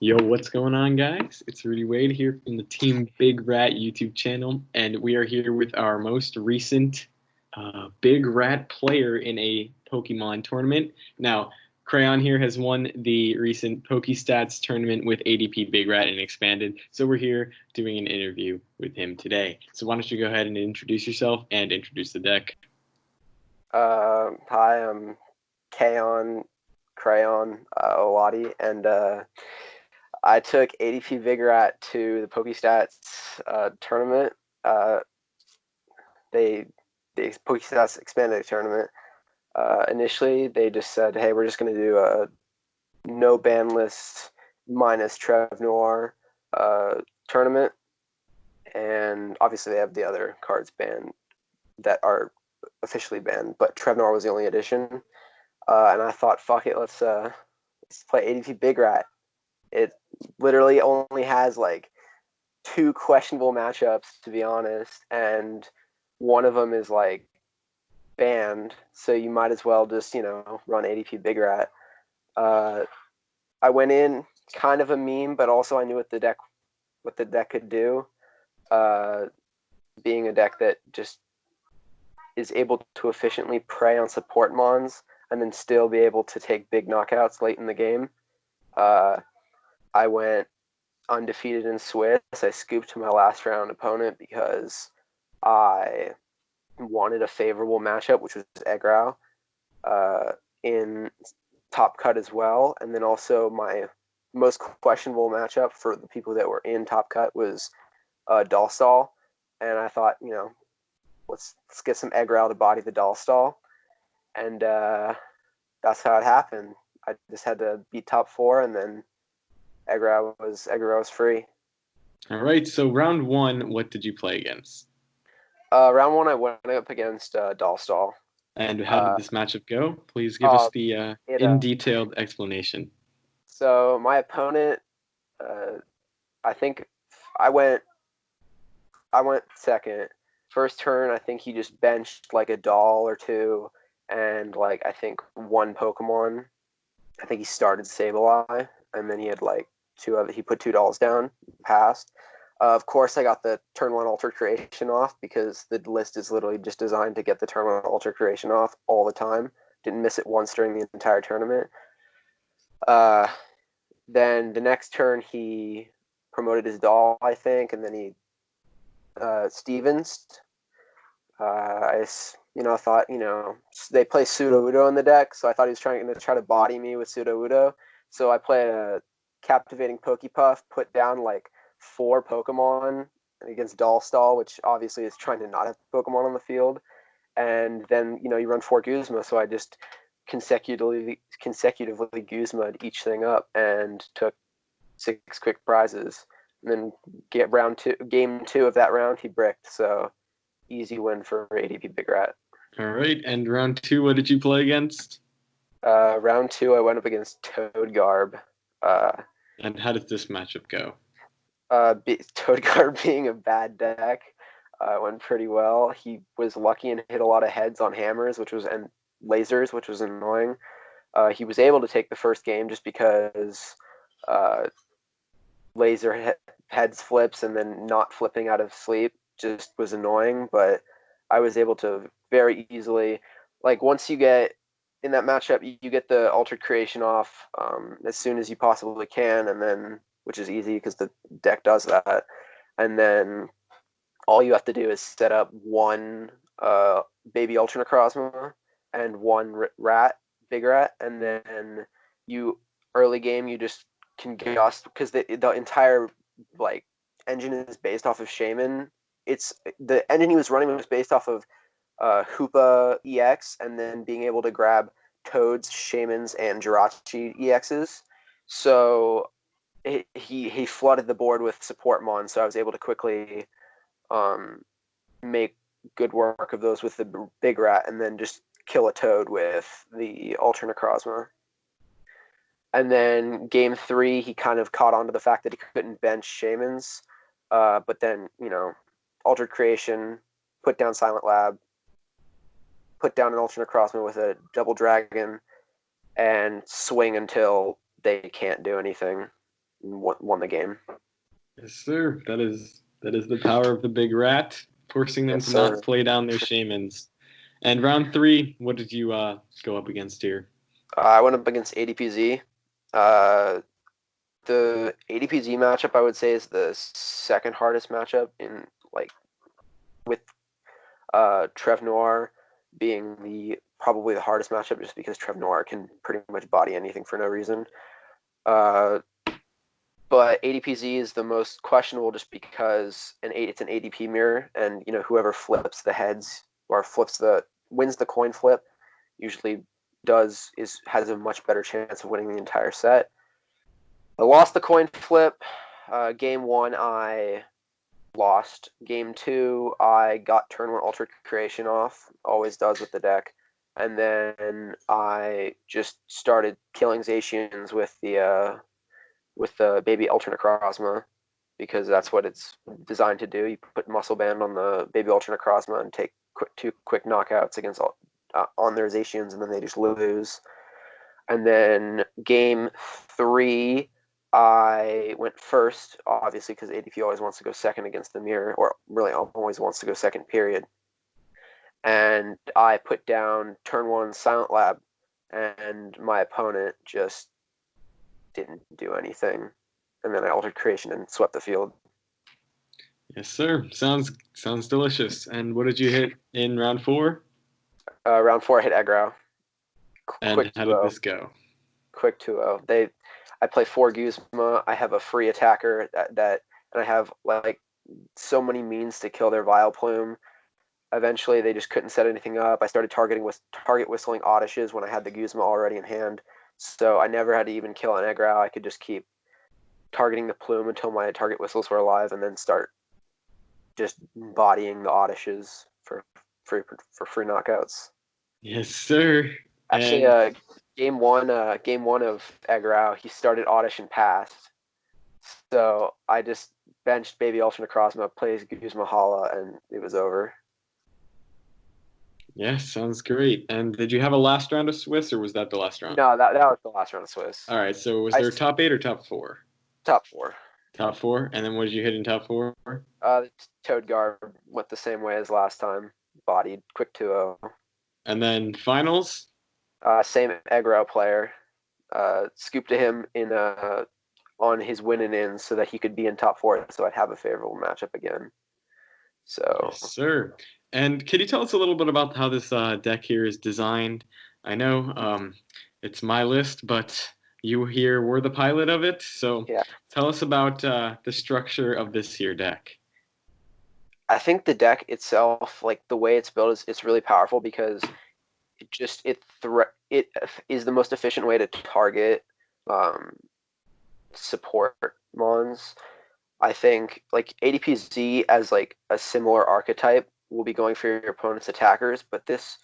Yo, what's going on, guys? It's Rudy Wade here from the Team Big Rat YouTube channel, and we are here with our most recent Big Rat player in a Pokemon tournament. Now, Crayon here has won the recent Pokestats tournament with ADP BigRat and Expanded, so we're here doing an interview with him today. So why don't you go ahead and introduce yourself and introduce the deck? Hi, I'm Kayan Oladi, and I took ADP BigRat to the Pokestats tournament. Uh, they the Pokestats Expanded tournament. Initially, they just said, "Hey, we're just going to do a no ban list minus Trev Noir tournament," and obviously they have the other cards banned that are officially banned, but Trev Noir was the only addition. And I thought, fuck it, let's play ADP BigRat. It literally only has like two questionable matchups, to be honest, and one of them is like banned, so you might as well just run ADP BigRat. I went in kind of a meme, but also I knew what the deck could do. Being a deck that just is able to efficiently prey on support mons and then still be able to take big knockouts late in the game. I went undefeated in Swiss. I scooped my last round opponent because I wanted a favorable matchup, which was Eggrow, in top cut as well. And then also my most questionable matchup for the people that were in top cut was Dollstall. And I thought, let's get some Eggrow to body the Dollstall. And that's how it happened. I just had to beat top four, and then Eggrow was free. All right, so round one, what did you play against? Round one, I went up against Dollstall. And how did this matchup go? Please give us the in-detailed explanation. So my opponent, I think I went second. First turn, I think he just benched like a doll or two, and like I think one Pokemon. I think he started Sableye, and then he had like he put two dolls down, passed. Of course, I got the turn one Alter Creation off because the list is literally just designed to get the turn one Alter Creation off all the time. Didn't miss it once during the entire tournament. Then the next turn, he promoted his doll, I think, and then he Stevens. I thought they play Pseudo-Udo in the deck, so I thought he was trying to body me with Pseudo-Udo. So I played a Captivating Pokepuff, put down like 4 Pokemon against Dollstall, which obviously is trying to not have Pokemon on the field. And then you run 4 Guzma, so I just consecutively Guzma'd each thing up and took 6 quick prizes. And then game two of that round, he bricked. So easy win for ADP BigRat. All right, and round two, what did you play against? Round two, I went up against Toadgarb. And how did this matchup go? Toadgarb being a bad deck went pretty well. He was lucky and hit a lot of heads on hammers, and lasers, which was annoying. He was able to take the first game just because laser heads flips and then not flipping out of sleep just was annoying, but I was able to very easily, like once you get in that matchup, you get the Altered Creation off as soon as you possibly can, and then which is easy because the deck does that, and then all you have to do is set up one baby Ultra Necrozma and one big rat, and then you early game you just can just because the entire like engine is based off of Shaman. It's the engine he was running was based off of Hoopa EX, and then being able to grab Toads, Shamans, and Jirachi EXs. So he flooded the board with support mon, so I was able to quickly make good work of those with the big rat, and then just kill a Toad with the Ultra Necrozma. And then game 3, he kind of caught on to the fact that he couldn't bench Shamans, but then Altered Creation, put down Silent Lab, put down an Ultra Necrozma with a Double Dragon, and swing until they can't do anything. won the game. Yes, sir. That is the power of the big rat, forcing them Yes, to sir. not play down their shamans. And round 3, what did you go up against here? I went up against ADPZ. The ADPZ matchup, I would say, is the second hardest matchup in like with Trev Noir being probably the hardest matchup, just because Trev Noir can pretty much body anything for no reason. But ADPZ is the most questionable just because it's an ADP mirror, and whoever flips the heads or wins the coin flip usually has a much better chance of winning the entire set. I lost the coin flip. Game 1, I lost. Game 2, I got turn 1 Ultra Creation off. Always does with the deck. And then I just started killing Zacians with the baby Ultra Necrozma, because that's what it's designed to do. You put Muscle Band on the baby Ultra Necrozma and take two quick knockouts against on their Zacians, and then they just lose. And then game 3, I went first, obviously, because ADP always wants to go second against the mirror, or really always wants to go second, period. And I put down turn 1 Silent Lab, and my opponent just didn't do anything. And then I altered creation and swept the field. Yes, sir. Sounds delicious. And what did you hit in round 4? Round 4, I hit aggro. And how did this go? Quick 2-0. I play 4 Guzma. I have a free attacker and I have like so many means to kill their Vileplume. Eventually, they just couldn't set anything up. I started target whistling Oddishes when I had the Guzma already in hand, so I never had to even kill an aggro. I could just keep targeting the plume until my target whistles were alive, and then start just bodying the Oddishes for free knockouts. Yes, sir. Actually, game one of aggro, he started Oddish and passed. So I just benched Baby Ultra Necrozma, plays Guzma Hala, and it was over. Yes, sounds great. And did you have a last round of Swiss, or was that the last round? No, that was the last round of Swiss. All right, so was there top 8 or top 4? Top 4. Top 4, and then what did you hit in top 4? Toad Guard went the same way as last time. Bodied, quick 2-0. And then finals? Same aggro player. Scooped to him on his winning in so that he could be in top 4, so I'd have a favorable matchup again. So, yes, sir. And can you tell us a little bit about how this deck here is designed? I know it's my list, but you here were the pilot of it, so yeah. Tell us about the structure of this here deck. I think the deck itself, like the way it's built, it's really powerful because it is the most efficient way to target support mons. I think like ADPZ as like a similar archetype will be going for your opponent's attackers, but this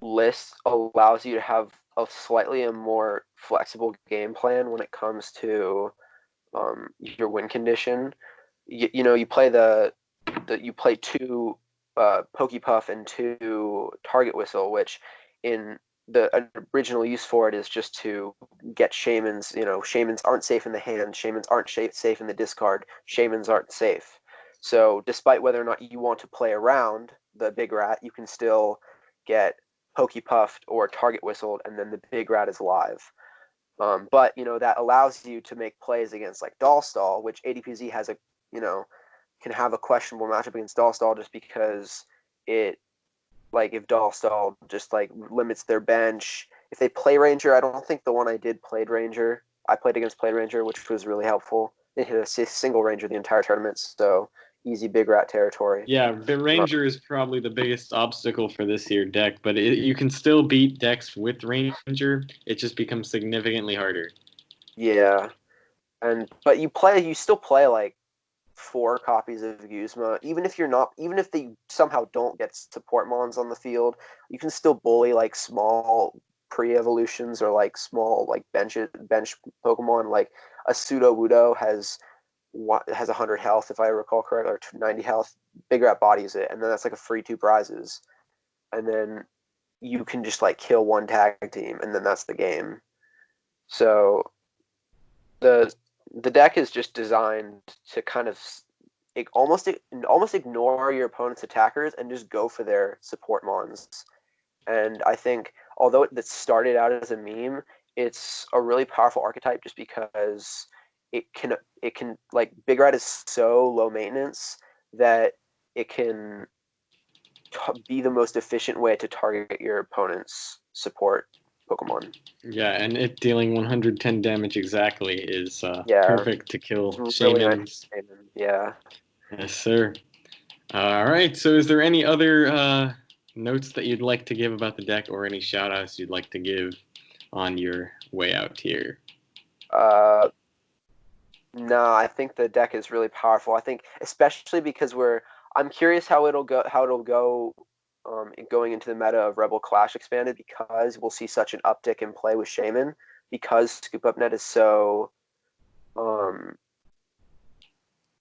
list allows you to have a slightly more flexible game plan when it comes to your win condition. You play you play 2 Pokepuff and 2 Target Whistle, which in the original use for it is just to get Shamans. Shamans aren't safe in the hand. Shamans aren't safe in the discard. Shamans aren't safe. So despite whether or not you want to play around the Big Rat, you can still get Pokepuffed or Target Whistled, and then the Big Rat is live. But that allows you to make plays against like Dollstall, which ADPZ has can have a questionable matchup against Dollstall just because it, like, if Dollstall just like limits their bench. If they play Ranger, I don't think the one I did played Ranger. I played against Played Ranger, which was really helpful. It hit a single Ranger the entire tournament, so easy Big Rat territory. Yeah, the Ranger is probably the biggest obstacle for this here deck, but you can still beat decks with Ranger. It just becomes significantly harder. Yeah, but you still play like 4 copies of Guzma, even if they somehow don't get support mons on the field, you can still bully like small pre-evolutions or like small like bench Pokemon. Like a Pseudo Wudo has 100 health if I recall correctly, or 90 health. Big Rat bodies it, and then that's like a free 2 prizes, and then you can just like kill 1 tag team, and then that's the game. So the the deck is just designed to kind of almost ignore your opponent's attackers and just go for their support mons. And I think although it started out as a meme, it's a really powerful archetype just because it can like BigRat is so low maintenance that it can be the most efficient way to target your opponent's support Pokemon. Yeah, and it dealing 110 damage exactly is Yeah, perfect to kill it's really Shaymins. nice. Yeah. Yes, sir. All right. So, is there any other notes that you'd like to give about the deck, or any shout outs you'd like to give on your way out here? No, I think the deck is really powerful. I think especially because I'm curious how it'll go going into the meta of Rebel Clash Expanded, because we'll see such an uptick in play with Shaman because Scoop Up Net is so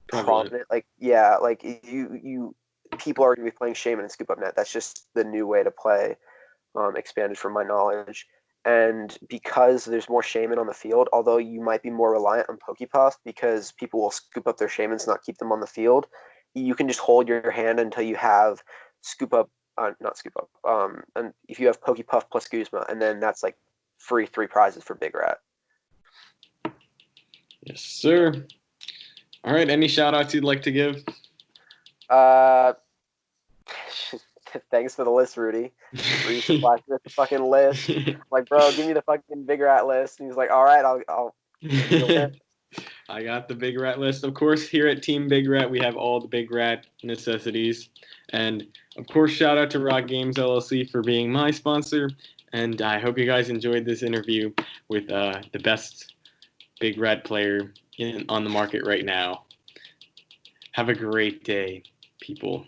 prominent. Like, yeah, like you people are going to be playing Shaman and Scoop Up Net. That's just the new way to play Expanded, from my knowledge. And because there's more Shaman on the field, although you might be more reliant on Pokepuff because people will scoop up their Shamans, not keep them on the field, you can just hold your hand until you have Scoop Up, not Scoop Up, and if you have Pokepuff plus Guzma, and then that's like free 3 prizes for BigRat. Yes, sir. All right. Any shout outs you'd like to give? Thanks for the list, Rudy. Rudy supplies the fucking list. I'm like, bro, give me the fucking BigRat list. And he's like, all right, I'll I got the BigRat list. Of course, here at Team BigRat, we have all the BigRat necessities. And of course, shout out to Rock Games LLC for being my sponsor. And I hope you guys enjoyed this interview with the best BigRat player on the market right now. Have a great day, people.